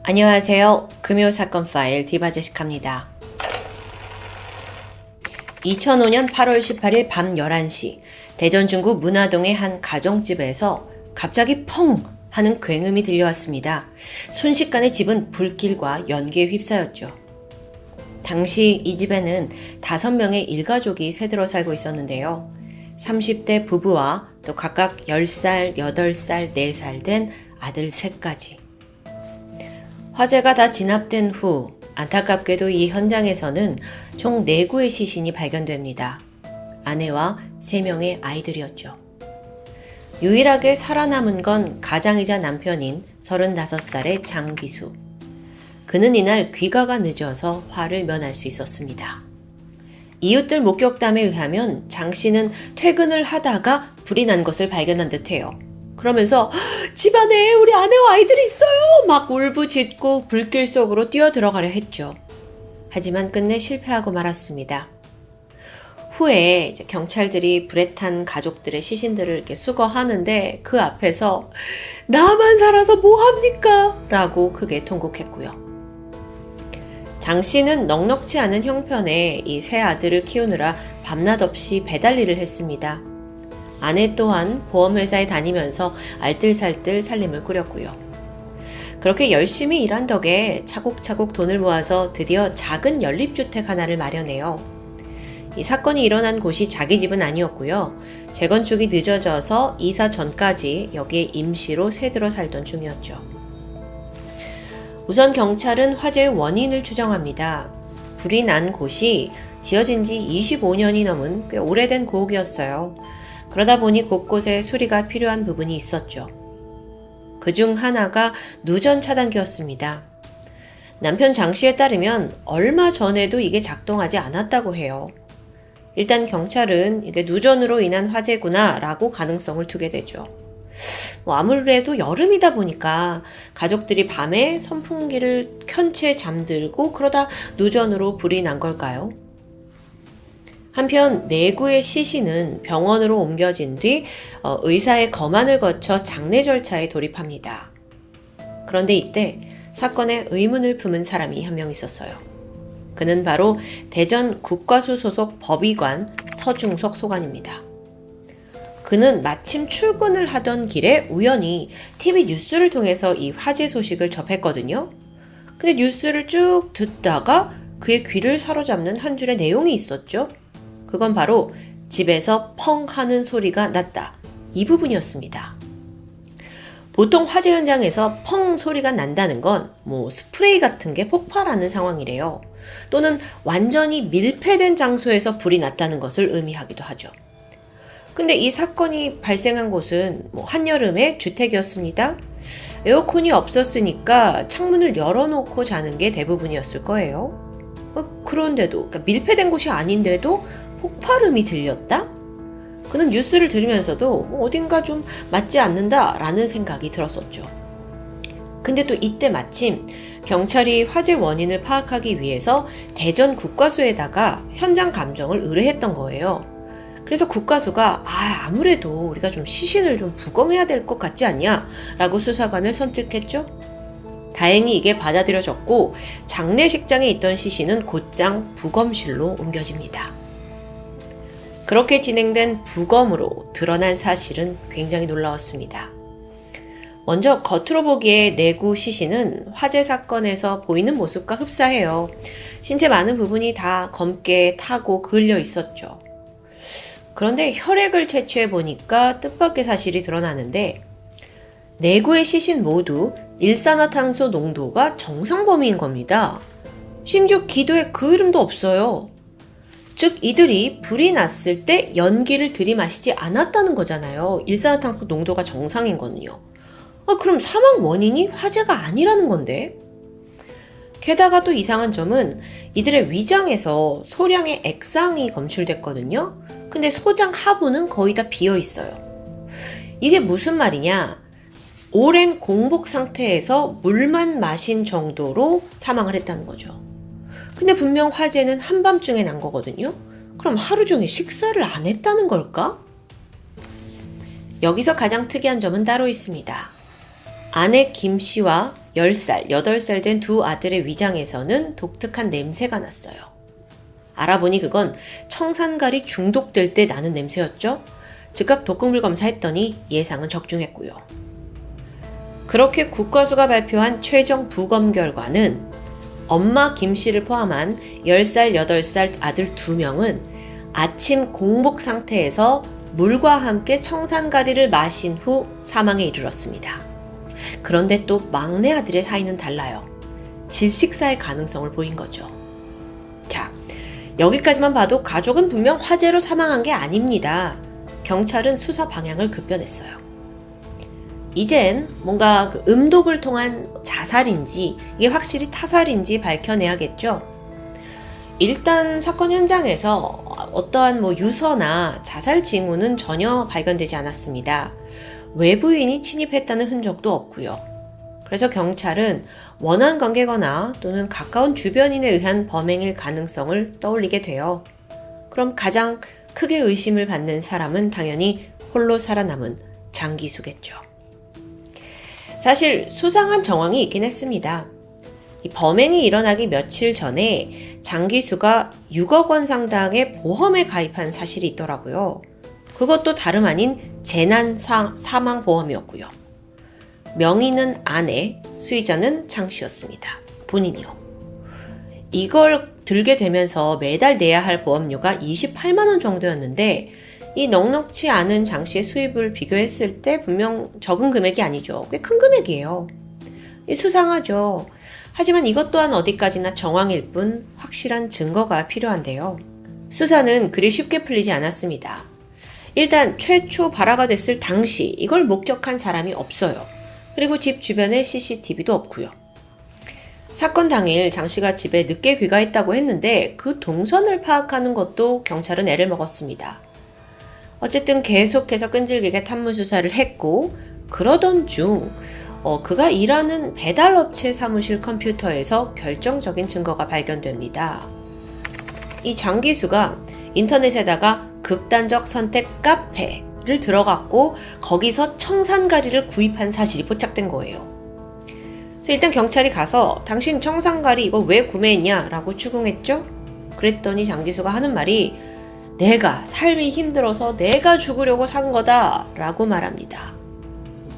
안녕하세요. 금요사건 파일 디바제식합니다. 2005년 8월 18일 밤 11시 대전 중구 문화동의 한 가정집에서 갑자기 펑 하는 굉음이 들려왔습니다. 순식간에 집은 불길과 연기에 휩싸였죠. 당시 이 집에는 5명의 일가족이 새들어 살고 있었는데요. 30대 부부와 또 각각 10살, 8살, 4살 된 아들 셋까지. 화재가 다 진압된 후 안타깝게도 이 현장에서는 총 4구의 시신이 발견됩니다. 아내와 3명의 아이들이었죠. 유일하게 살아남은 건 가장이자 남편인 35살의 장기수. 그는 이날 귀가가 늦어서 화를 면할 수 있었습니다. 이웃들 목격담에 의하면 장 씨는 퇴근을 하다가 불이 난 것을 발견한 듯해요. 그러면서 집안에 우리 아내와 아이들이 있어요! 막 울부짖고 불길 속으로 뛰어들어가려 했죠. 하지만 끝내 실패하고 말았습니다. 후에 이제 경찰들이 불에 탄 가족들의 시신들을 이렇게 수거하는데 그 앞에서 나만 살아서 뭐합니까? 라고 크게 통곡했고요. 장 씨는 넉넉지 않은 형편에 이 세 아들을 키우느라 밤낮 없이 배달 일을 했습니다. 아내 또한 보험회사에 다니면서 알뜰살뜰 살림을 꾸렸고요. 그렇게 열심히 일한 덕에 차곡차곡 돈을 모아서 드디어 작은 연립주택 하나를 마련해요. 이 사건이 일어난 곳이 자기 집은 아니었고요. 재건축이 늦어져서 이사 전까지 여기에 임시로 새들어 살던 중이었죠. 우선 경찰은 화재의 원인을 추정합니다. 불이 난 곳이 지어진 지 25년이 넘은 꽤 오래된 고옥이었어요. 그러다 보니 곳곳에 수리가 필요한 부분이 있었죠. 그중 하나가 누전 차단기였습니다. 남편 장 씨에 따르면 얼마 전에도 이게 작동하지 않았다고 해요. 일단 경찰은 이게 누전으로 인한 화재구나 라고 가능성을 두게 되죠. 아무래도 여름이다 보니까 가족들이 밤에 선풍기를 켠 채 잠들고 그러다 누전으로 불이 난 걸까요? 한편 4구의 시신은 병원으로 옮겨진 뒤 의사의 검안을 거쳐 장례 절차에 돌입합니다. 그런데 이때 사건에 의문을 품은 사람이 한 명 있었어요. 그는 바로 대전 국과수 소속 법의관 서중석 소관입니다. 그는 마침 출근을 하던 길에 우연히 TV 뉴스를 통해서 이 화재 소식을 접했거든요. 근데 뉴스를 쭉 듣다가 그의 귀를 사로잡는 한 줄의 내용이 있었죠. 그건 바로 집에서 펑 하는 소리가 났다. 이 부분이었습니다. 보통 화재 현장에서 펑 소리가 난다는 건 스프레이 같은 게 폭발하는 상황이래요. 또는 완전히 밀폐된 장소에서 불이 났다는 것을 의미하기도 하죠. 근데 이 사건이 발생한 곳은 한여름의 주택이었습니다. 에어컨이 없었으니까 창문을 열어놓고 자는 게 대부분이었을 거예요. 그런데도, 그러니까 밀폐된 곳이 아닌데도 폭발음이 들렸다? 그는 뉴스를 들으면서도 어딘가 좀 맞지 않는다라는 생각이 들었었죠. 근데 또 이때 마침 경찰이 화재 원인을 파악하기 위해서 대전 국과수에다가 현장 감정을 의뢰했던 거예요. 그래서 국과수가 아무래도 우리가 좀 시신을 좀 부검해야 될 것 같지 않냐? 라고 수사관을 선택했죠. 다행히 이게 받아들여졌고 장례식장에 있던 시신은 곧장 부검실로 옮겨집니다. 그렇게 진행된 부검으로 드러난 사실은 굉장히 놀라웠습니다. 먼저 겉으로 보기에 4구 시신은 화재 사건에서 보이는 모습과 흡사해요. 신체 많은 부분이 다 검게 타고 그을려 있었죠. 그런데 혈액을 채취해 보니까 뜻밖의 사실이 드러나는데 4구의 시신 모두 일산화탄소 농도가 정상 범위인 겁니다. 심지어 기도에 그 이름도 없어요. 즉 이들이 불이 났을 때 연기를 들이마시지 않았다는 거잖아요. 일산화탄소 농도가 정상인 거는요. 그럼 사망 원인이 화재가 아니라는 건데? 게다가 또 이상한 점은 이들의 위장에서 소량의 액상이 검출됐거든요. 근데 소장 하부는 거의 다 비어 있어요. 이게 무슨 말이냐? 오랜 공복 상태에서 물만 마신 정도로 사망을 했다는 거죠. 근데 분명 화재는 한밤중에 난 거거든요. 그럼 하루 종일 식사를 안 했다는 걸까? 여기서 가장 특이한 점은 따로 있습니다. 아내 김 씨와 10살, 8살 된 두 아들의 위장에서는 독특한 냄새가 났어요. 알아보니 그건 청산가리 중독될 때 나는 냄새였죠. 즉각 독극물 검사했더니 예상은 적중했고요. 그렇게 국과수가 발표한 최종 부검 결과는 엄마 김 씨를 포함한 10살, 8살 아들 2명은 아침 공복 상태에서 물과 함께 청산가리를 마신 후 사망에 이르렀습니다. 그런데 또 막내 아들의 사인은 달라요. 질식사의 가능성을 보인 거죠. 자, 여기까지만 봐도 가족은 분명 화재로 사망한 게 아닙니다. 경찰은 수사 방향을 급변했어요. 이젠 뭔가 음독을 통한 자살인지 이게 확실히 타살인지 밝혀내야겠죠. 일단 사건 현장에서 어떠한 유서나 자살 징후는 전혀 발견되지 않았습니다. 외부인이 침입했다는 흔적도 없고요. 그래서 경찰은 원한 관계거나 또는 가까운 주변인에 의한 범행일 가능성을 떠올리게 돼요. 그럼 가장 크게 의심을 받는 사람은 당연히 홀로 살아남은 장기수겠죠. 사실 수상한 정황이 있긴 했습니다. 이 범행이 일어나기 며칠 전에 장기수가 6억 원 상당의 보험에 가입한 사실이 있더라고요. 그것도 다름 아닌 재난 사망 보험이었고요. 명의는 아내, 수의자는 장 씨였습니다. 본인이요. 이걸 들게 되면서 매달 내야 할 보험료가 28만 원 정도였는데 이 넉넉지 않은 장 씨의 수입을 비교했을 때 분명 적은 금액이 아니죠. 꽤 큰 금액이에요. 수상하죠. 하지만 이것 또한 어디까지나 정황일 뿐 확실한 증거가 필요한데요. 수사는 그리 쉽게 풀리지 않았습니다. 일단 최초 발화가 됐을 당시 이걸 목격한 사람이 없어요. 그리고 집 주변에 CCTV도 없고요. 사건 당일 장 씨가 집에 늦게 귀가했다고 했는데 그 동선을 파악하는 것도 경찰은 애를 먹었습니다. 어쨌든 계속해서 끈질기게 탐문 수사를 했고 그러던 중 그가 일하는 배달업체 사무실 컴퓨터에서 결정적인 증거가 발견됩니다. 이 장기수가 인터넷에다가 극단적 선택 카페를 들어갔고 거기서 청산가리를 구입한 사실이 포착된 거예요. 그래서 일단 경찰이 가서 당신 청산가리 이걸 왜 구매했냐 라고 추궁했죠. 그랬더니 장기수가 하는 말이 내가 삶이 힘들어서 내가 죽으려고 산 거다 라고 말합니다.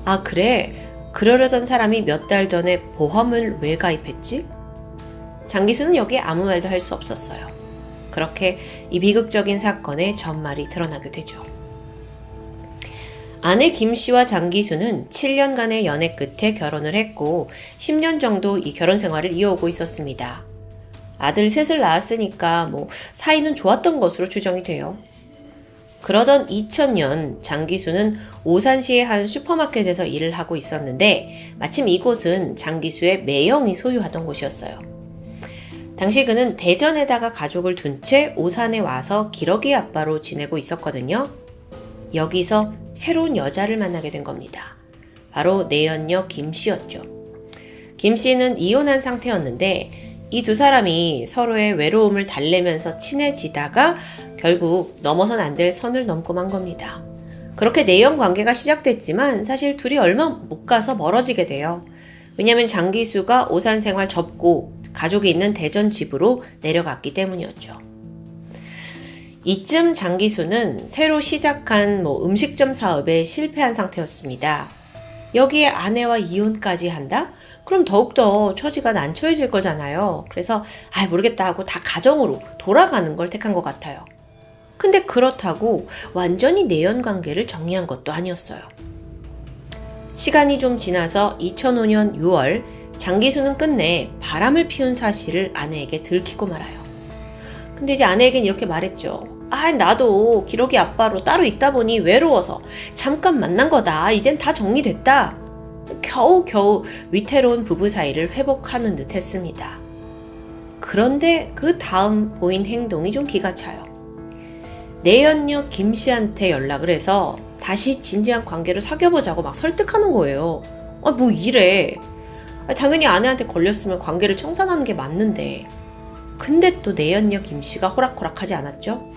아 그래? 그러려던 사람이 몇 달 전에 보험을 왜 가입했지? 장기수는 여기에 아무 말도 할 수 없었어요. 그렇게 이 비극적인 사건의 전말이 드러나게 되죠. 아내 김 씨와 장기수는 7년간의 연애 끝에 결혼을 했고 10년 정도 이 결혼 생활을 이어오고 있었습니다. 아들 셋을 낳았으니까 사이는 좋았던 것으로 추정이 돼요. 그러던 2000년 장기수는 오산시의 한 슈퍼마켓에서 일을 하고 있었는데 마침 이곳은 장기수의 매형이 소유하던 곳이었어요. 당시 그는 대전에다가 가족을 둔 채 오산에 와서 기러기 아빠로 지내고 있었거든요. 여기서 새로운 여자를 만나게 된 겁니다. 바로 내연녀 김 씨였죠. 김 씨는 이혼한 상태였는데 이 두 사람이 서로의 외로움을 달래면서 친해지다가 결국 넘어선 안 될 선을 넘고 만 겁니다. 그렇게 내연 관계가 시작됐지만 사실 둘이 얼마 못 가서 멀어지게 돼요. 왜냐하면 장기수가 오산 생활 접고 가족이 있는 대전 집으로 내려갔기 때문이었죠. 이쯤 장기수는 새로 시작한 음식점 사업에 실패한 상태였습니다. 여기에 아내와 이혼까지 한다? 그럼 더욱더 처지가 난처해질 거잖아요. 그래서 모르겠다 하고 다 가정으로 돌아가는 걸 택한 것 같아요. 근데 그렇다고 완전히 내연 관계를 정리한 것도 아니었어요. 시간이 좀 지나서 2005년 6월 장기수는 끝내 바람을 피운 사실을 아내에게 들키고 말아요. 근데 이제 아내에겐 이렇게 말했죠. 나도 기러기 아빠로 따로 있다 보니 외로워서 잠깐 만난 거다. 이젠 다 정리됐다. 겨우겨우 위태로운 부부 사이를 회복하는 듯 했습니다. 그런데 그 다음 보인 행동이 좀 기가 차요. 내연녀 김 씨한테 연락을 해서 다시 진지한 관계로 사귀어보자고 막 설득하는 거예요. 이래. 당연히 아내한테 걸렸으면 관계를 청산하는 게 맞는데. 근데 또 내연녀 김 씨가 호락호락하지 않았죠?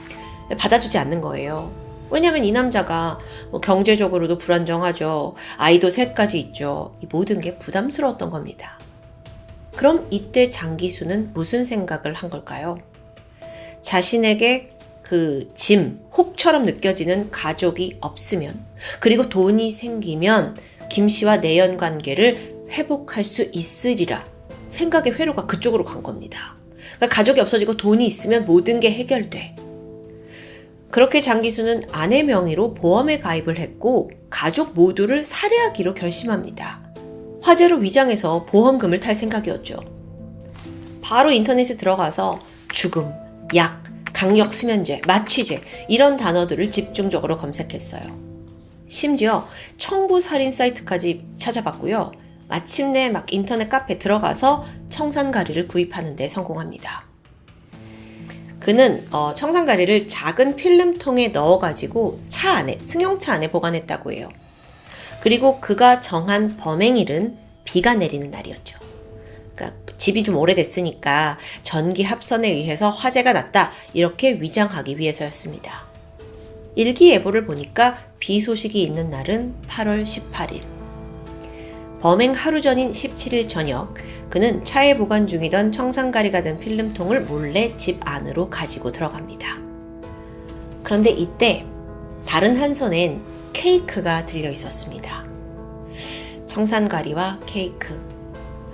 받아주지 않는 거예요. 왜냐면 이 남자가 뭐 경제적으로도 불안정하죠. 아이도 셋까지 있죠. 이 모든 게 부담스러웠던 겁니다. 그럼 이때 장기수는 무슨 생각을 한 걸까요? 자신에게 그 짐, 혹처럼 느껴지는 가족이 없으면, 그리고 돈이 생기면 김 씨와 내연 관계를 회복할 수 있으리라 생각의 회로가 그쪽으로 간 겁니다. 그러니까 가족이 없어지고 돈이 있으면 모든 게 해결돼. 그렇게 장기수는 아내 명의로 보험에 가입을 했고 가족 모두를 살해하기로 결심합니다. 화재로 위장해서 보험금을 탈 생각이었죠. 바로 인터넷에 들어가서 죽음, 약, 강력수면제, 마취제 이런 단어들을 집중적으로 검색했어요. 심지어 청부살인 사이트까지 찾아봤고요. 마침내 막 인터넷 카페 들어가서 청산가리를 구입하는 데 성공합니다. 그는 청산가리를 작은 필름통에 넣어가지고 차 안에, 승용차 안에 보관했다고 해요. 그리고 그가 정한 범행일은 비가 내리는 날이었죠. 그러니까 집이 좀 오래됐으니까 전기 합선에 의해서 화재가 났다 이렇게 위장하기 위해서였습니다. 일기예보를 보니까 비 소식이 있는 날은 8월 18일. 범행 하루 전인 17일 저녁, 그는 차에 보관 중이던 청산가리가 든 필름통을 몰래 집 안으로 가지고 들어갑니다. 그런데 이때 다른 한 손엔 케이크가 들려 있었습니다. 청산가리와 케이크.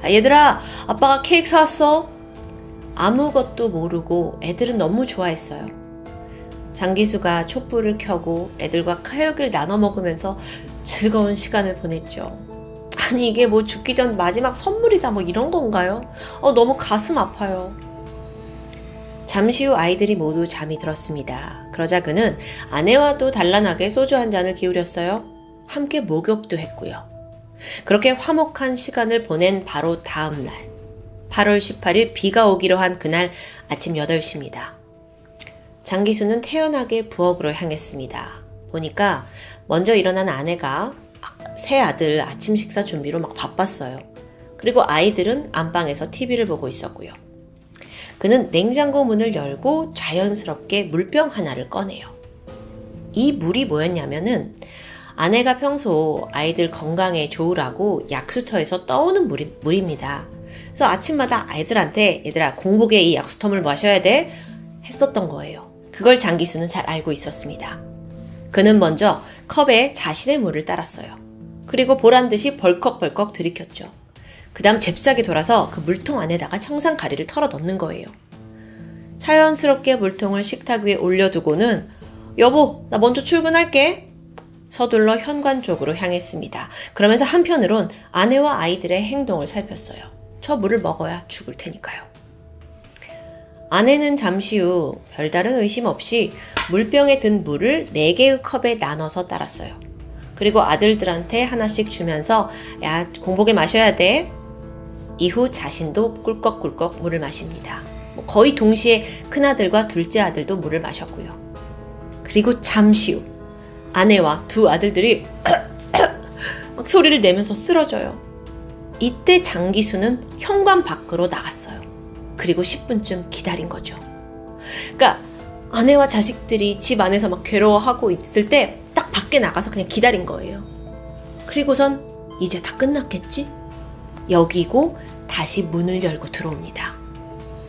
얘들아, 아빠가 케이크 사왔어. 아무것도 모르고 애들은 너무 좋아했어요. 장기수가 촛불을 켜고 애들과 케이크를 나눠 먹으면서 즐거운 시간을 보냈죠. 아니 이게 뭐 죽기 전 마지막 선물이다 뭐 이런 건가요? 너무 가슴 아파요. 잠시 후 아이들이 모두 잠이 들었습니다. 그러자 그는 아내와도 단란하게 소주 한 잔을 기울였어요. 함께 목욕도 했고요. 그렇게 화목한 시간을 보낸 바로 다음 날 8월 18일 비가 오기로 한 그날 아침 8시입니다. 장기수는 태연하게 부엌으로 향했습니다. 보니까 먼저 일어난 아내가 새 아들 아침 식사 준비로 막 바빴어요. 그리고 아이들은 안방에서 TV를 보고 있었고요. 그는 냉장고 문을 열고 자연스럽게 물병 하나를 꺼내요. 이 물이 뭐였냐면은 아내가 평소 아이들 건강에 좋으라고 약수터에서 떠오는 물입니다. 그래서 아침마다 아이들한테 얘들아 공복에 이 약수터물 마셔야 돼 했었던 거예요. 그걸 장기수는 잘 알고 있었습니다. 그는 먼저 컵에 자신의 물을 따랐어요. 그리고 보란듯이 벌컥벌컥 들이켰죠. 그 다음 잽싸게 돌아서 그 물통 안에다가 청산가리를 털어 넣는 거예요. 자연스럽게 물통을 식탁 위에 올려두고는 여보, 나 먼저 출근할게. 서둘러 현관 쪽으로 향했습니다. 그러면서 한편으론 아내와 아이들의 행동을 살폈어요. 저 물을 먹어야 죽을 테니까요. 아내는 잠시 후 별다른 의심 없이 물병에 든 물을 4개의 컵에 나눠서 따랐어요. 그리고 아들들한테 하나씩 주면서 야, 공복에 마셔야 돼. 이후 자신도 꿀꺽꿀꺽 물을 마십니다. 거의 동시에 큰아들과 둘째 아들도 물을 마셨고요. 그리고 잠시 후 아내와 두 아들들이 막 소리를 내면서 쓰러져요. 이때 장기수는 현관 밖으로 나갔어요. 그리고 10분쯤 기다린 거죠. 그러니까 아내와 자식들이 집 안에서 막 괴로워하고 있을 때 딱 밖에 나가서 그냥 기다린 거예요. 그리고선 이제 다 끝났겠지? 여기고 다시 문을 열고 들어옵니다.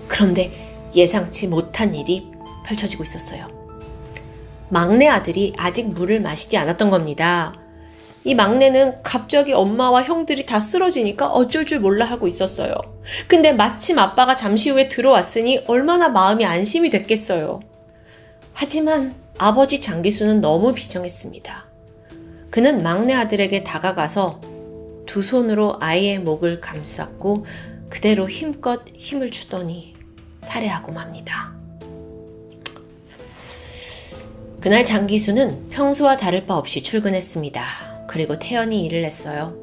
그런데 예상치 못한 일이 펼쳐지고 있었어요. 막내 아들이 아직 물을 마시지 않았던 겁니다. 이 막내는 갑자기 엄마와 형들이 다 쓰러지니까 어쩔 줄 몰라 하고 있었어요. 근데 마침 아빠가 잠시 후에 들어왔으니 얼마나 마음이 안심이 됐겠어요. 하지만 아버지 장기수는 너무 비정했습니다. 그는 막내 아들에게 다가가서 두 손으로 아이의 목을 감쌌고 그대로 힘껏 힘을 주더니 살해하고 맙니다. 그날 장기수는 평소와 다를 바 없이 출근했습니다. 그리고 태연히 일을 했어요.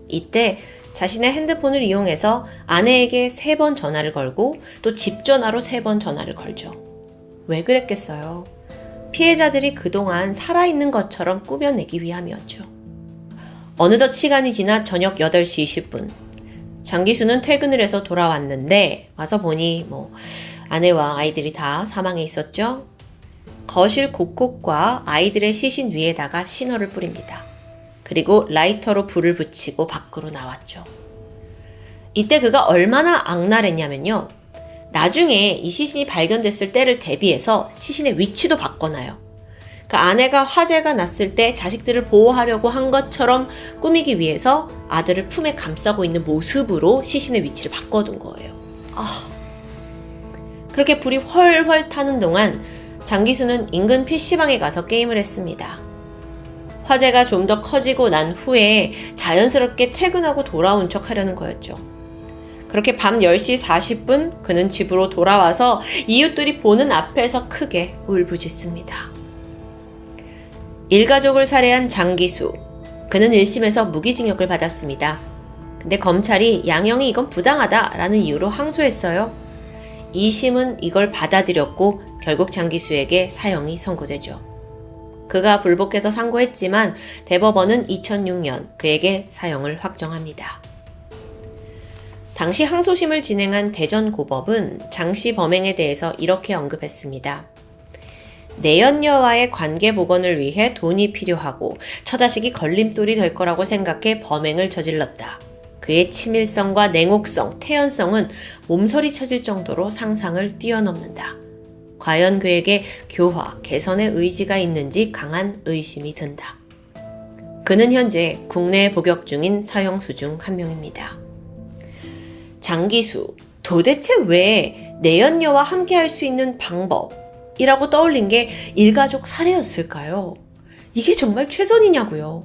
이때 자신의 핸드폰을 이용해서 아내에게 3번 전화를 걸고 또 집 전화로 3번 전화를 걸죠. 왜 그랬겠어요? 피해자들이 그동안 살아있는 것처럼 꾸며내기 위함이었죠. 어느덧 시간이 지나 저녁 8시 20분. 장기수는 퇴근을 해서 돌아왔는데 와서 보니 아내와 아이들이 다 사망해 있었죠. 거실 곳곳과 아이들의 시신 위에다가 신호를 뿌립니다. 그리고 라이터로 불을 붙이고 밖으로 나왔죠. 이때 그가 얼마나 악랄했냐면요. 나중에 이 시신이 발견됐을 때를 대비해서 시신의 위치도 바꿔놔요. 그 아내가 화재가 났을 때 자식들을 보호하려고 한 것처럼 꾸미기 위해서 아들을 품에 감싸고 있는 모습으로 시신의 위치를 바꿔둔 거예요. 그렇게 불이 훨훨 타는 동안 장기수는 인근 PC방에 가서 게임을 했습니다. 화재가 좀 더 커지고 난 후에 자연스럽게 퇴근하고 돌아온 척 하려는 거였죠. 그렇게 밤 10시 40분 그는 집으로 돌아와서 이웃들이 보는 앞에서 크게 울부짖습니다. 일가족을 살해한 장기수. 그는 1심에서 무기징역을 받았습니다. 근데 검찰이 양형이 이건 부당하다라는 이유로 항소했어요. 2심은 이걸 받아들였고 결국 장기수에게 사형이 선고되죠. 그가 불복해서 상고했지만 대법원은 2006년 그에게 사형을 확정합니다. 당시 항소심을 진행한 대전고법은 장씨 범행에 대해서 이렇게 언급했습니다. 내연녀와의 관계 복원을 위해 돈이 필요하고 처자식이 걸림돌이 될 거라고 생각해 범행을 저질렀다. 그의 치밀성과 냉혹성, 태연성은 몸서리 쳐질 정도로 상상을 뛰어넘는다. 과연 그에게 교화, 개선의 의지가 있는지 강한 의심이 든다. 그는 현재 국내에 복역 중인 사형수 중 한 명입니다. 장기수, 도대체 왜 내연녀와 함께할 수 있는 방법이라고 떠올린 게 일가족 살해였을까요? 이게 정말 최선이냐고요.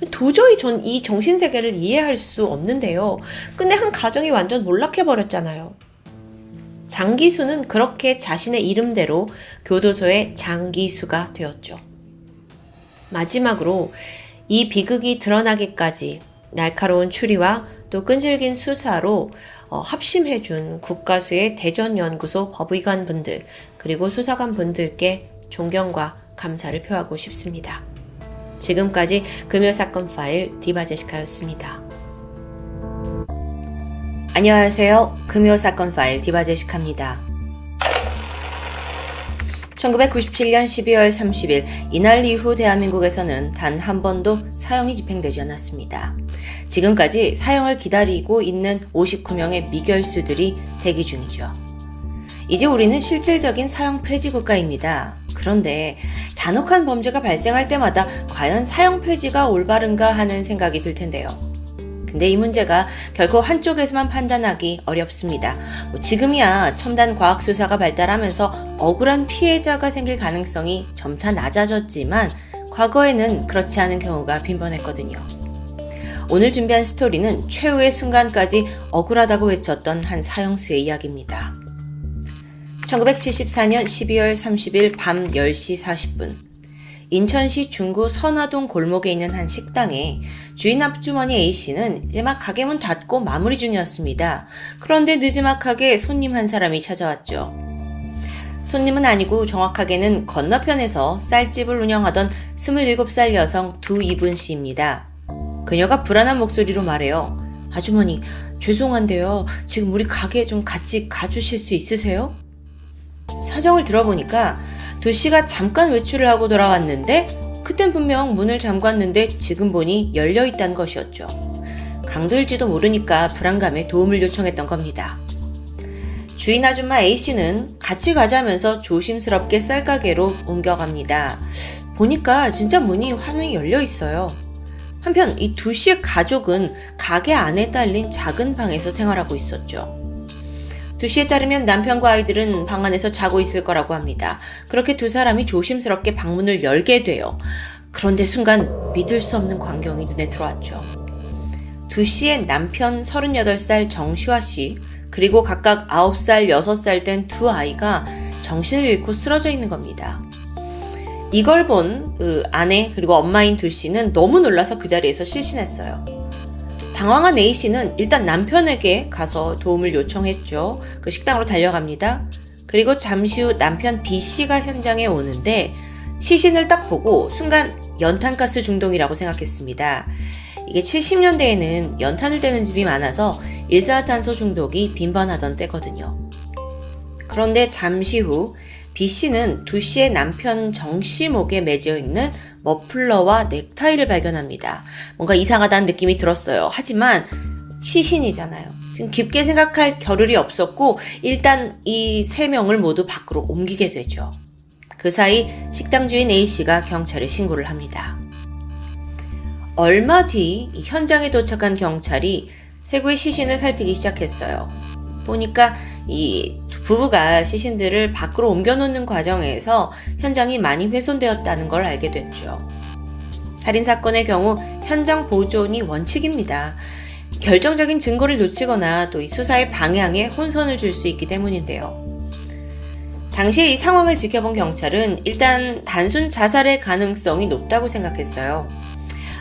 도저히 전 이 정신세계를 이해할 수 없는데요. 근데 한 가정이 완전 몰락해버렸잖아요. 장기수는 그렇게 자신의 이름대로 교도소의 장기수가 되었죠. 마지막으로 이 비극이 드러나기까지 날카로운 추리와 또 끈질긴 수사로 합심해준 국가수의 대전연구소 법의관분들 그리고 수사관분들께 존경과 감사를 표하고 싶습니다. 지금까지 금요사건 파일 디바제시카였습니다. 안녕하세요. 금요사건 파일 디바제시카입니다. 1997년 12월 30일 이날 이후 대한민국에서는 단 한 번도 사형이 집행되지 않았습니다. 지금까지 사형을 기다리고 있는 59명의 미결수들이 대기 중이죠. 이제 우리는 실질적인 사형 폐지 국가입니다. 그런데 잔혹한 범죄가 발생할 때마다 과연 사형 폐지가 올바른가 하는 생각이 들 텐데요. 근데 이 문제가 결코 한쪽에서만 판단하기 어렵습니다. 지금이야 첨단 과학수사가 발달하면서 억울한 피해자가 생길 가능성이 점차 낮아졌지만 과거에는 그렇지 않은 경우가 빈번했거든요. 오늘 준비한 스토리는 최후의 순간까지 억울하다고 외쳤던 한 사형수의 이야기입니다. 1974년 12월 30일 밤 10시 40분 인천시 중구 선화동 골목에 있는 한 식당에 주인 앞주머니 A씨는 이제 막 가게 문 닫고 마무리 중이었습니다. 그런데 느지막하게 손님 한 사람이 찾아왔죠. 손님은 아니고 정확하게는 건너편에서 쌀집을 운영하던 27살 여성 두이분 씨입니다. 그녀가 불안한 목소리로 말해요. 아주머니, 죄송한데요. 지금 우리 가게에 좀 같이 가주실 수 있으세요? 사정을 들어보니까 두 씨가 잠깐 외출을 하고 돌아왔는데 그땐 분명 문을 잠갔는데 지금 보니 열려있다는 것이었죠. 강도일지도 모르니까 불안감에 도움을 요청했던 겁니다. 주인 아줌마 A씨는 같이 가자면서 조심스럽게 쌀가게로 옮겨갑니다. 보니까 진짜 문이 환히 열려있어요. 한편 이 두 씨의 가족은 가게 안에 딸린 작은 방에서 생활하고 있었죠. 두 씨에 따르면 남편과 아이들은 방 안에서 자고 있을 거라고 합니다. 그렇게 두 사람이 조심스럽게 방문을 열게 돼요. 그런데 순간 믿을 수 없는 광경이 눈에 들어왔죠. 두 씨의 남편 38살 정시화 씨, 그리고 각각 9살, 6살 된 두 아이가 정신을 잃고 쓰러져 있는 겁니다. 이걸 본 아내 그리고 엄마인 두 씨는 너무 놀라서 그 자리에서 실신했어요. 당황한 A씨는 일단 남편에게 가서 도움을 요청했죠. 그 식당으로 달려갑니다. 그리고 잠시 후 남편 B씨가 현장에 오는데 시신을 딱 보고 순간 연탄가스 중독이라고 생각했습니다. 이게 70년대에는 연탄을 떼는 집이 많아서 일산화탄소 중독이 빈번하던 때거든요. 그런데 잠시 후 B 씨는 두 씨의 남편 정 씨 목에 매져 있는 머플러와 넥타이를 발견합니다. 뭔가 이상하다는 느낌이 들었어요. 하지만 시신이잖아요. 지금 깊게 생각할 겨를이 없었고 일단 이 세 명을 모두 밖으로 옮기게 되죠. 그 사이 식당 주인 A씨가 경찰에 신고를 합니다. 얼마 뒤 현장에 도착한 경찰이 세구의 시신을 살피기 시작했어요. 보니까 이 부부가 시신들을 밖으로 옮겨놓는 과정에서 현장이 많이 훼손되었다는 걸 알게 됐죠. 살인사건의 경우 현장 보존이 원칙입니다. 결정적인 증거를 놓치거나 또 이 수사의 방향에 혼선을 줄 수 있기 때문인데요. 당시 이 상황을 지켜본 경찰은 일단 단순 자살의 가능성이 높다고 생각했어요.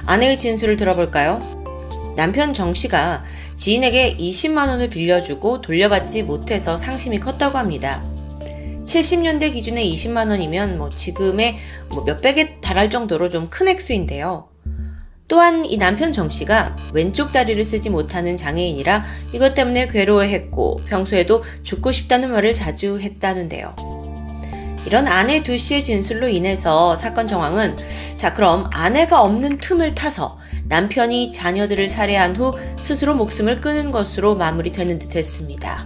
아내의 진술을 들어볼까요? 남편 정 씨가 지인에게 20만 원을 빌려주고 돌려받지 못해서 상심이 컸다고 합니다. 70년대 기준의 20만 원이면 지금의 몇백에 달할 정도로 좀 큰 액수인데요. 또한 이 남편 정 씨가 왼쪽 다리를 쓰지 못하는 장애인이라 이것 때문에 괴로워했고 평소에도 죽고 싶다는 말을 자주 했다는데요. 이런 아내 두 씨의 진술로 인해서 사건 정황은 그럼 아내가 없는 틈을 타서 남편이 자녀들을 살해한 후 스스로 목숨을 끊은 것으로 마무리되는 듯 했습니다.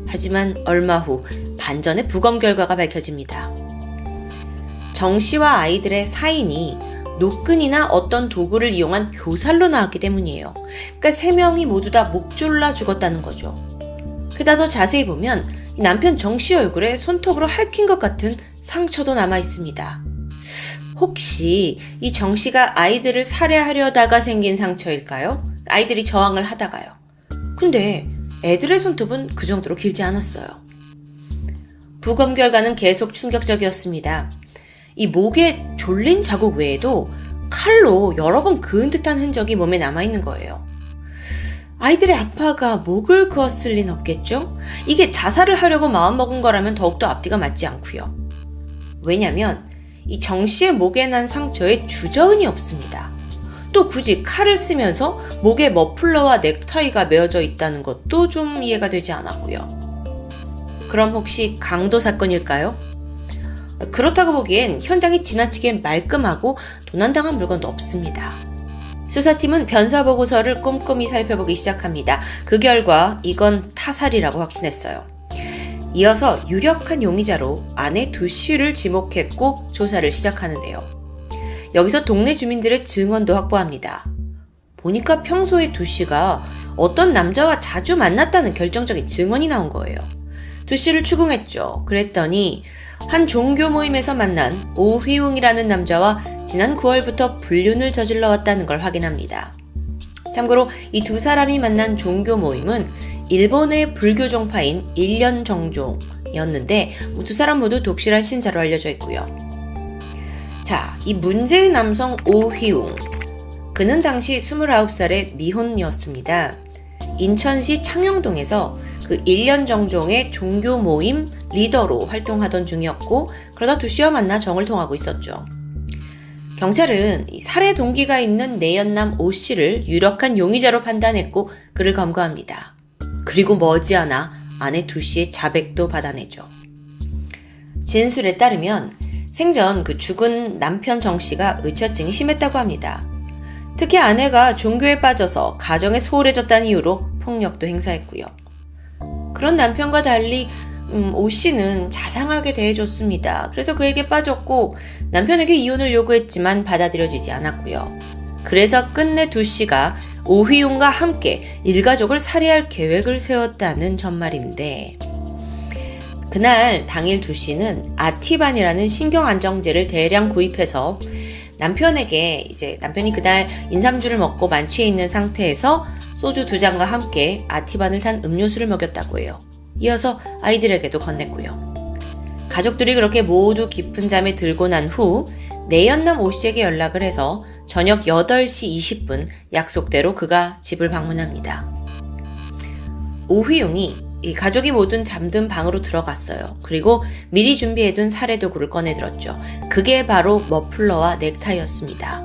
하지만 얼마 후 반전의 부검 결과가 밝혀집니다. 정 씨와 아이들의 사인이 노끈이나 어떤 도구를 이용한 교살로 나왔기 때문이에요. 그러니까 세 명이 모두 다 목 졸라 죽었다는 거죠. 게다가 더 자세히 보면 남편 정 씨 얼굴에 손톱으로 핥힌 것 같은 상처도 남아 있습니다. 혹시 이 정 씨가 아이들을 살해하려다가 생긴 상처일까요? 아이들이 저항을 하다가요. 근데 애들의 손톱은 그 정도로 길지 않았어요. 부검 결과는 계속 충격적이었습니다. 이 목에 졸린 자국 외에도 칼로 여러 번 그은 듯한 흔적이 몸에 남아있는 거예요. 아이들의 아빠가 목을 그었을 리는 없겠죠? 이게 자살을 하려고 마음먹은 거라면 더욱더 앞뒤가 맞지 않고요. 왜냐면 이 정 씨의 목에 난 상처에 주저흔이 없습니다. 또 굳이 칼을 쓰면서 목에 머플러와 넥타이가 메어져 있다는 것도 좀 이해가 되지 않았고요. 그럼 혹시 강도 사건일까요? 그렇다고 보기엔 현장이 지나치게 말끔하고 도난당한 물건도 없습니다. 수사팀은 변사보고서를 꼼꼼히 살펴보기 시작합니다. 그 결과 이건 타살이라고 확신했어요. 이어서 유력한 용의자로 아내 두 씨를 지목했고 조사를 시작하는데요. 여기서 동네 주민들의 증언도 확보합니다. 보니까 평소에 두 씨가 어떤 남자와 자주 만났다는 결정적인 증언이 나온 거예요. 두 씨를 추궁했죠. 그랬더니 한 종교 모임에서 만난 오휘웅이라는 남자와 지난 9월부터 불륜을 저질러 왔다는 걸 확인합니다. 참고로 이 두 사람이 만난 종교 모임은 일본의 불교 종파인 일련정종이었는데 두 사람 모두 독실한 신자로 알려져 있고요. 이 문제의 남성 오휘웅. 그는 당시 29살의 미혼이었습니다. 인천시 창녕동에서 그 일련정종의 종교 모임 리더로 활동하던 중이었고 그러다 두 씨와 만나 정을 통하고 있었죠. 경찰은 살해 동기가 있는 내연남 오 씨를 유력한 용의자로 판단했고 그를 검거합니다. 그리고 머지않아 아내 두 씨의 자백도 받아내죠. 진술에 따르면 생전 그 죽은 남편 정 씨가 의처증이 심했다고 합니다. 특히 아내가 종교에 빠져서 가정에 소홀해졌다는 이유로 폭력도 행사했고요. 그런 남편과 달리 오 씨는 자상하게 대해줬습니다. 그래서 그에게 빠졌고 남편에게 이혼을 요구했지만 받아들여지지 않았고요. 그래서 끝내 두 씨가 오휘용과 함께 일가족을 살해할 계획을 세웠다는 전말인데 그날 당일 두 씨는 아티반이라는 신경안정제를 대량 구입해서 남편에게 남편이 그날 인삼주를 먹고 만취해 있는 상태에서 소주 2잔과 함께 아티반을 산 음료수를 먹였다고 해요. 이어서 아이들에게도 건넸고요. 가족들이 그렇게 모두 깊은 잠에 들고 난 후 내연남 오 씨에게 연락을 해서 저녁 8시 20분 약속대로 그가 집을 방문합니다. 오휘용이 이 가족이 모두 잠든 방으로 들어갔어요. 그리고 미리 준비해둔 살해 도구를 꺼내들었죠. 그게 바로 머플러와 넥타이였습니다.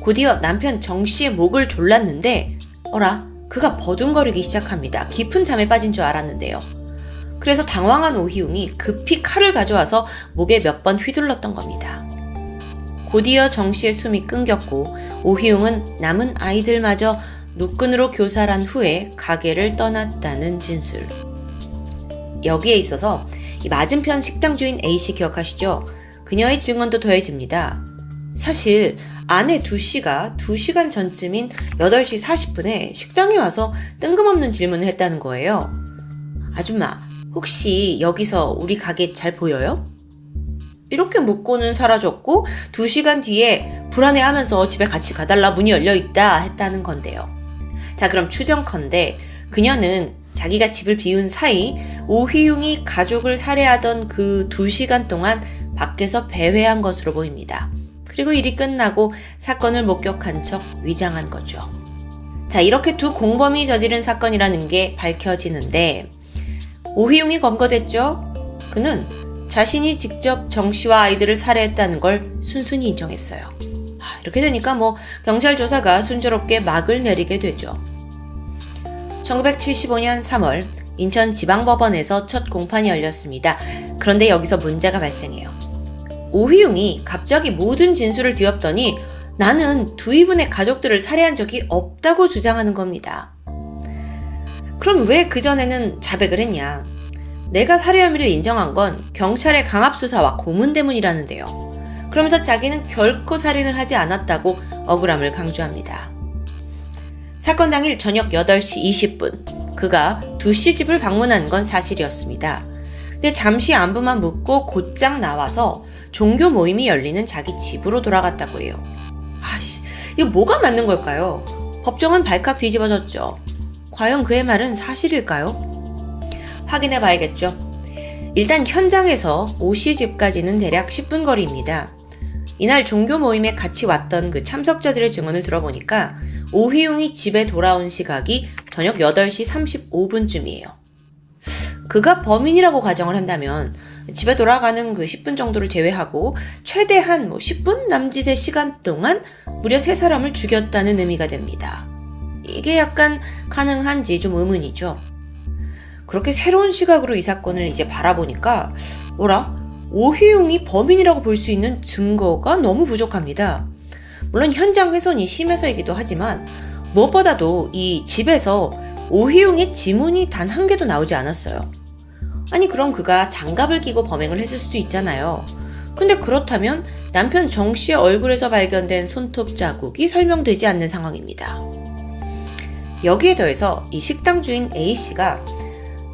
곧이어 남편 정 씨의 목을 졸랐는데 그가 버둥거리기 시작합니다. 깊은 잠에 빠진 줄 알았는데요. 그래서 당황한 오희용이 급히 칼을 가져와서 목에 몇 번 휘둘렀던 겁니다. 곧이어 정씨의 숨이 끊겼고 오희용은 남은 아이들마저 노끈으로 교살한 후에 가게를 떠났다는 진술. 여기에 있어서 이 맞은편 식당 주인 A씨 기억하시죠? 그녀의 증언도 더해집니다. 사실 아내 두씨가 2시간 전쯤인 8시 40분에 식당에 와서 뜬금없는 질문을 했다는 거예요. 아줌마, 혹시 여기서 우리 가게 잘 보여요? 이렇게 묻고는 사라졌고 2시간 뒤에 불안해하면서 집에 같이 가달라 문이 열려있다 했다는 건데요. 자, 그럼 추정컨대 그녀는 자기가 집을 비운 사이 오희용이 가족을 살해하던 그 2시간 동안 밖에서 배회한 것으로 보입니다. 그리고 일이 끝나고 사건을 목격한 척 위장한 거죠. 자, 이렇게 두 공범이 저지른 사건이라는 게 밝혀지는데 오희용이 검거됐죠? 그는 자신이 직접 정씨와 아이들을 살해했다는 걸 순순히 인정했어요. 이렇게 되니까 경찰 조사가 순조롭게 막을 내리게 되죠. 1975년 3월 인천지방법원에서 첫 공판이 열렸습니다. 그런데 여기서 문제가 발생해요. 오희용이 갑자기 모든 진술을 뒤엎더니 나는 두이분의 가족들을 살해한 적이 없다고 주장하는 겁니다. 그럼 왜 그전에는 자백을 했냐? 내가 살해 혐의를 인정한 건 경찰의 강압수사와 고문 때문이라는데요. 그러면서 자기는 결코 살인을 하지 않았다고 억울함을 강조합니다. 사건 당일 저녁 8시 20분 그가 두씨 집을 방문한 건 사실이었습니다. 근데 잠시 안부만 묻고 곧장 나와서 종교 모임이 열리는 자기 집으로 돌아갔다고 해요. 이거 뭐가 맞는 걸까요? 법정은 발칵 뒤집어졌죠. 과연 그의 말은 사실일까요? 확인해 봐야겠죠. 일단 현장에서 오씨 집까지는 대략 10분 거리입니다. 이날 종교 모임에 같이 왔던 그 참석자들의 증언을 들어보니까 오희용이 집에 돌아온 시각이 저녁 8시 35분쯤이에요. 그가 범인이라고 가정을 한다면 집에 돌아가는 그 10분 정도를 제외하고 최대한 10분 남짓의 시간 동안 무려 3사람을 죽였다는 의미가 됩니다. 이게 약간 가능한지 좀 의문이죠. 그렇게 새로운 시각으로 이 사건을 이제 바라보니까 오희용이 범인이라고 볼 수 있는 증거가 너무 부족합니다. 물론 현장 훼손이 심해서이기도 하지만 무엇보다도 이 집에서 오희용의 지문이 단 한 개도 나오지 않았어요. 아니 그럼 그가 장갑을 끼고 범행을 했을 수도 있잖아요. 근데 그렇다면 남편 정씨의 얼굴에서 발견된 손톱 자국이 설명되지 않는 상황입니다. 여기에 더해서 이 식당 주인 A씨가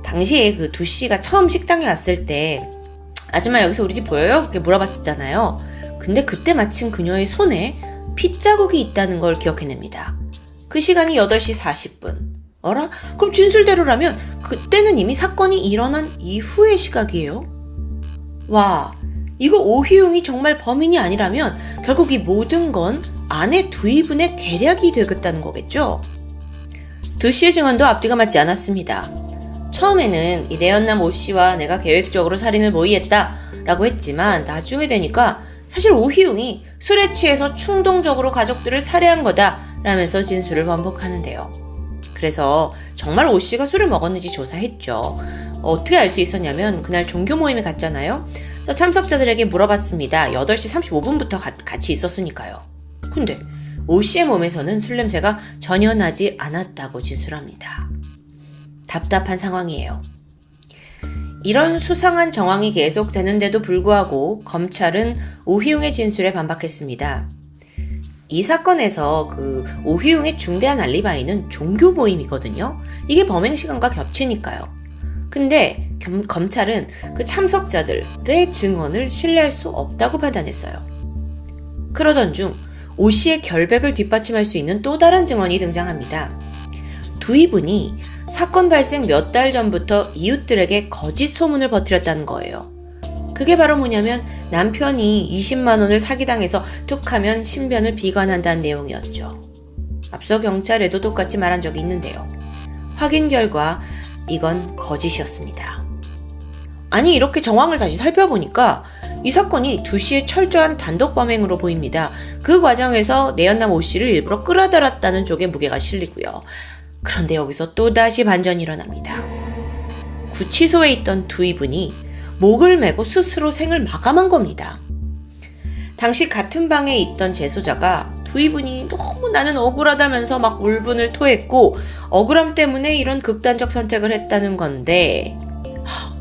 당시에 그 두씨가 처음 식당에 왔을 때 아줌마 여기서 우리 집 보여요? 그렇게 물어봤었잖아요. 근데 그때 마침 그녀의 손에 핏자국이 있다는 걸 기억해냅니다. 그 시간이 8시 40분. 그럼 진술대로라면 그때는 이미 사건이 일어난 이후의 시각이에요? 와, 이거 오희용이 정말 범인이 아니라면 결국 이 모든 건 아내 두이분의 계략이 되겠다는 거겠죠? 두씨의 증언도 앞뒤가 맞지 않았습니다. 처음에는 이 내연남 오씨와 내가 계획적으로 살인을 모의했다 라고 했지만 나중에 되니까 사실 오희용이 술에 취해서 충동적으로 가족들을 살해한 거다 라면서 진술을 번복하는데요. 그래서 정말 오씨가 술을 먹었는지 조사했죠. 어떻게 알 수 있었냐면 그날 종교 모임에 갔잖아요. 그래서 참석자들에게 물어봤습니다. 8시 35분부터 같이 있었으니까요. 근데 오씨의 몸에서는 술 냄새가 전혀 나지 않았다고 진술합니다. 답답한 상황이에요. 이런 수상한 정황이 계속되는데도 불구하고 검찰은 오희용의 진술에 반박했습니다. 이 사건에서 그 오희용의 중대한 알리바이는 종교 모임이거든요. 이게 범행 시간과 겹치니까요. 근데 검찰은 그 참석자들의 증언을 신뢰할 수 없다고 판단했어요. 그러던 중 오 씨의 결백을 뒷받침할 수 있는 또 다른 증언이 등장합니다. 두이분이 사건 발생 몇 달 전부터 이웃들에게 거짓 소문을 퍼뜨렸다는 거예요. 그게 바로 뭐냐면 남편이 20만 원을 사기당해서 툭하면 신변을 비관한다는 내용이었죠. 앞서 경찰에도 똑같이 말한 적이 있는데요. 확인 결과 이건 거짓이었습니다. 아니 이렇게 정황을 다시 살펴보니까 이 사건이 두씨의 철저한 단독 범행으로 보입니다. 그 과정에서 내연남 오씨를 일부러 끌어들였다는 쪽에 무게가 실리고요. 그런데 여기서 또다시 반전이 일어납니다. 구치소에 있던 두 이분이 목을 메고 스스로 생을 마감한 겁니다. 당시 같은 방에 있던 재소자가 두 이분이 너무 나는 억울하다면서 막 울분을 토했고 억울함 때문에 이런 극단적 선택을 했다는 건데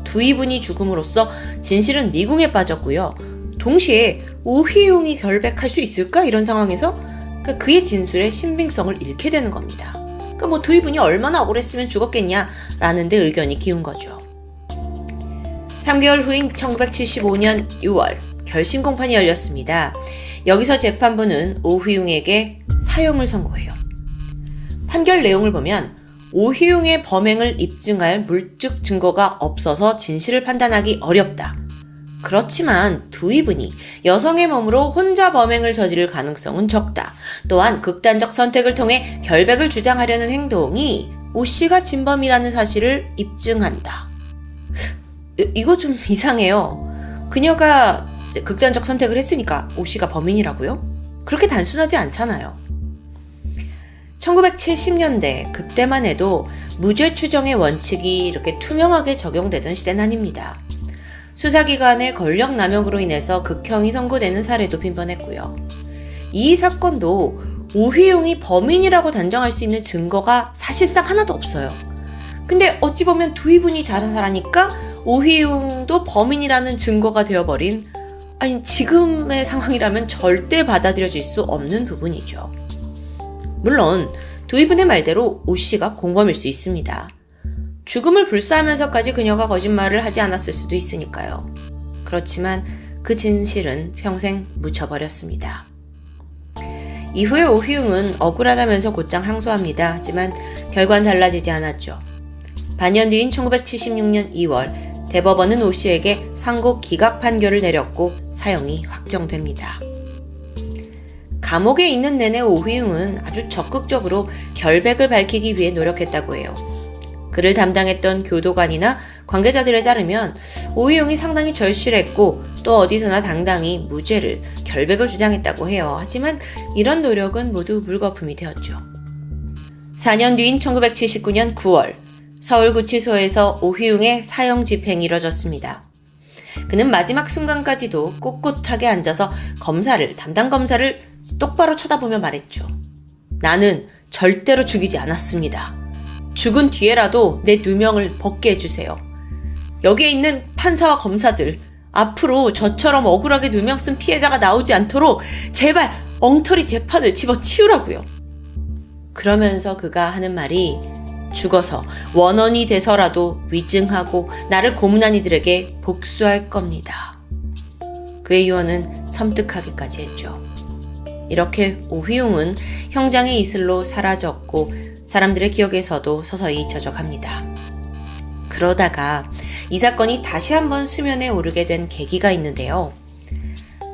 두 이분이 죽음으로써 진실은 미궁에 빠졌고요. 동시에 오휘용이 결백할 수 있을까? 이런 상황에서 그의 진술의 신빙성을 잃게 되는 겁니다. 그러니까 뭐 두 이분이 얼마나 억울했으면 죽었겠냐라는 데 의견이 기운 거죠. 3개월 후인 1975년 6월 결심 공판이 열렸습니다. 여기서 재판부는 오휘용에게 사형을 선고해요. 판결 내용을 보면 오휘용의 범행을 입증할 물적 증거가 없어서 진실을 판단하기 어렵다. 그렇지만 두 이분이 여성의 몸으로 혼자 범행을 저지를 가능성은 적다. 또한 극단적 선택을 통해 결백을 주장하려는 행동이 오 씨가 진범이라는 사실을 입증한다. 이거 좀 이상해요. 그녀가 극단적 선택을 했으니까 오 씨가 범인이라고요? 그렇게 단순하지 않잖아요. 1970년대 그때만 해도 무죄 추정의 원칙이 이렇게 투명하게 적용되던 시대는 아닙니다. 수사기관의 권력 남용으로 인해서 극형이 선고되는 사례도 빈번했고요. 이 사건도 오휘용이 범인이라고 단정할 수 있는 증거가 사실상 하나도 없어요. 근데 어찌 보면 두 이분이 자살하니까 오휘용도 범인이라는 증거가 되어버린, 아니 지금의 상황이라면 절대 받아들여질 수 없는 부분이죠. 물론 두 이분의 말대로 오 씨가 공범일 수 있습니다. 죽음을 불사하면서까지 그녀가 거짓말을 하지 않았을 수도 있으니까요. 그렇지만 그 진실은 평생 묻혀버렸습니다. 이후에 오휘용은 억울하다면서 곧장 항소합니다. 하지만 결과는 달라지지 않았죠. 반년 뒤인 1976년 2월 대법원은 오 씨에게 상고 기각 판결을 내렸고 사형이 확정됩니다. 감옥에 있는 내내 오휘용은 아주 적극적으로 결백을 밝히기 위해 노력했다고 해요. 그를 담당했던 교도관이나 관계자들에 따르면 오휘용이 상당히 절실했고 또 어디서나 당당히 무죄를, 결백을 주장했다고 해요. 하지만 이런 노력은 모두 물거품이 되었죠. 4년 뒤인 1979년 9월 서울구치소에서 오휘용의 사형 집행이 이뤄졌습니다. 그는 마지막 순간까지도 꼿꼿하게 앉아서 담당 검사를 똑바로 쳐다보며 말했죠. 나는 절대로 죽이지 않았습니다. 죽은 뒤에라도 내 누명을 벗게 해주세요. 여기에 있는 판사와 검사들, 앞으로 저처럼 억울하게 누명 쓴 피해자가 나오지 않도록 제발 엉터리 재판을 집어치우라고요. 그러면서 그가 하는 말이 죽어서 원원이 돼서라도 위증하고 나를 고문한 이들에게 복수할 겁니다. 그의 유언은 섬뜩하기까지 했죠. 이렇게 오휘용은 형장의 이슬로 사라졌고 사람들의 기억에서도 서서히 잊혀져 갑니다. 그러다가 이 사건이 다시 한번 수면에 오르게 된 계기가 있는데요.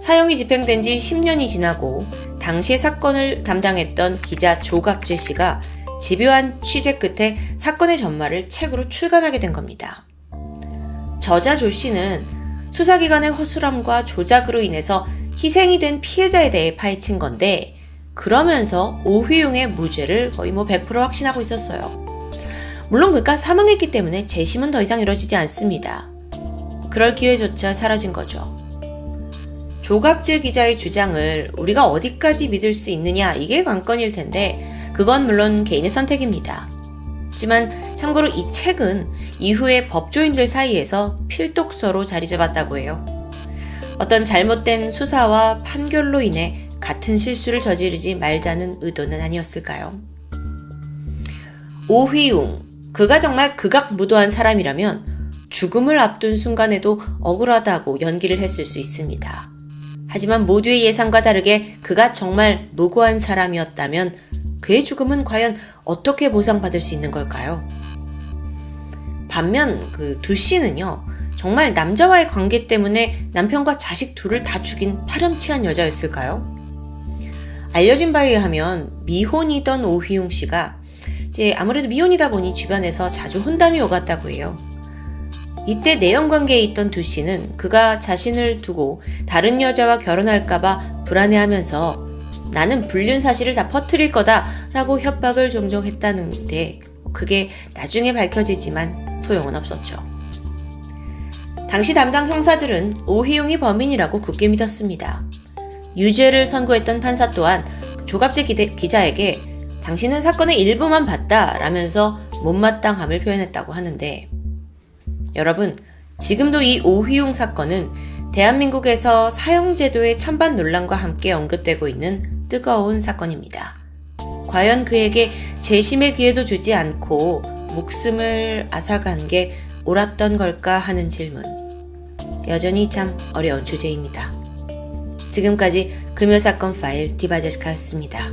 사형이 집행된 지 10년이 지나고 당시의 사건을 담당했던 기자 조갑재 씨가 집요한 취재 끝에 사건의 전말을 책으로 출간하게 된 겁니다. 저자 조 씨는 수사기관의 허술함과 조작으로 인해서 희생이 된 피해자에 대해 파헤친 건데 그러면서 오휘용의 무죄를 거의 100% 확신하고 있었어요. 물론 그가 사망했기 때문에 재심은 더 이상 이뤄지지 않습니다. 그럴 기회조차 사라진 거죠. 조갑재 기자의 주장을 우리가 어디까지 믿을 수 있느냐, 이게 관건일 텐데 그건 물론 개인의 선택입니다. 하지만 참고로 이 책은 이후에 법조인들 사이에서 필독서로 자리 잡았다고 해요. 어떤 잘못된 수사와 판결로 인해 같은 실수를 저지르지 말자는 의도는 아니었을까요? 오휘용, 그가 정말 극악무도한 사람이라면 죽음을 앞둔 순간에도 억울하다고 연기를 했을 수 있습니다. 하지만 모두의 예상과 다르게 그가 정말 무고한 사람이었다면 그의 죽음은 과연 어떻게 보상받을 수 있는 걸까요? 반면 그 두 씨는요, 정말 남자와의 관계 때문에 남편과 자식 둘을 다 죽인 파렴치한 여자였을까요? 알려진 바에 의하면 미혼이던 오휘용 씨가 이제 아무래도 미혼이다 보니 주변에서 자주 혼담이 오갔다고 해요. 이때 내연관계에 있던 두 씨는 그가 자신을 두고 다른 여자와 결혼할까봐 불안해하면서 나는 불륜 사실을 다 퍼뜨릴 거다 라고 협박을 종종 했다는데 그게 나중에 밝혀지지만 소용은 없었죠. 당시 담당 형사들은 오희용이 범인이라고 굳게 믿었습니다. 유죄를 선고했던 판사 또한 조갑재 기자에게 당신은 사건의 일부만 봤다라면서 못마땅함을 표현했다고 하는데, 여러분, 지금도 이 오희용 사건은 대한민국에서 사형제도의 찬반 논란과 함께 언급되고 있는 뜨거운 사건입니다. 과연 그에게 재심의 기회도 주지 않고 목숨을 앗아간 게 옳았던 걸까 하는 질문. 여전히 참 어려운 주제입니다. 지금까지 금요사건 파일 디바제시카였습니다.